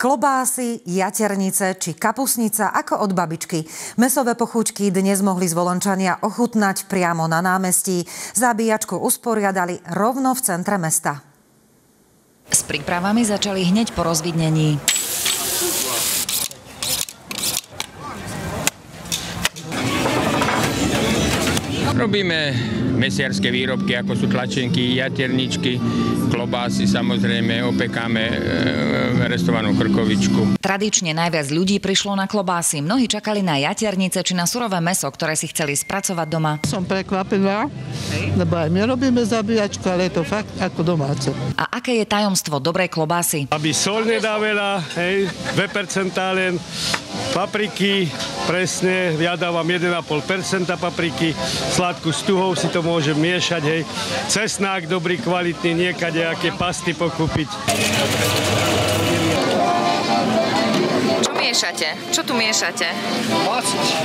Klobásy, jaternice či kapusnica ako od babičky. Mäsové pochúťky dnes mohli Zvolončania ochutnať priamo na námestí. Zabíjačku usporiadali rovno v centre mesta. S prípravami začali hneď po rozvidnení. Robíme mesiarské výrobky, ako sú tlačenky, jaterničky, klobásy, samozrejme opekáme restovanú krkovičku. Tradične najviac ľudí prišlo na klobásy. Mnohí čakali na jaternice či na surové mäso, ktoré si chceli spracovať doma. Som prekvapená, lebo aj my robíme zabíjačku, ale je to fakt ako domáce. A aké je tajomstvo dobrej klobásy? Aby soľ nedá veľa, 2% len, papriky, presne, ja dávam 1,5% papriky, sladkú s tuhou si to môžem miešať, cesnák dobrý, kvalitný, aké pasty pokúpiť. Čo tu miešate?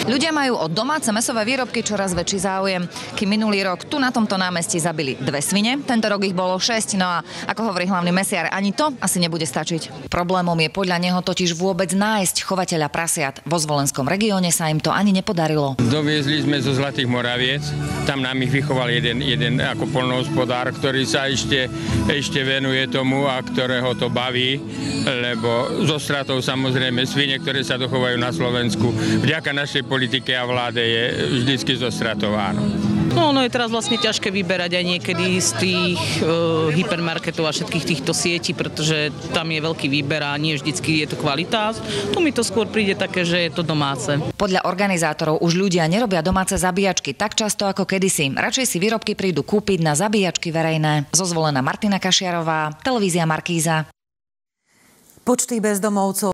Ľudia majú o domáce mäsové výrobky čoraz väčší záujem. Kým minulý rok tu na tomto námestí zabili 2 svine, tento rok ich bolo 6, no a ako hovorí hlavný mesiar, ani to asi nebude stačiť. Problémom je podľa neho totiž vôbec nájsť chovateľa prasiat. Vo Zvolenskom regióne sa im to ani nepodarilo. Doviezli sme zo Zlatých Moraviec, tam nám ich vychoval jeden ako poľnohospodár, ktorý sa ešte venuje tomu a ktorého to baví, lebo zo stratov samozrejme svine, ktoré sa dochovajú na Slovensku, vďaka našej politike a vláde je vždycky zostratováno. No, ono je teraz vlastne ťažké vyberať aj niekedy z tých hypermarketov a všetkých týchto sietí, pretože tam je veľký výber a nie vždycky je to kvalita. Tu mi to skôr príde také, že je to domáce. Podľa organizátorov už ľudia nerobia domáce zabíjačky tak často ako kedysi. Radšej si výrobky prídu kúpiť na zabíjačky verejné. Zo Zvolena Martina Kašiarová, televízia Markíza. Počty bezdomovcov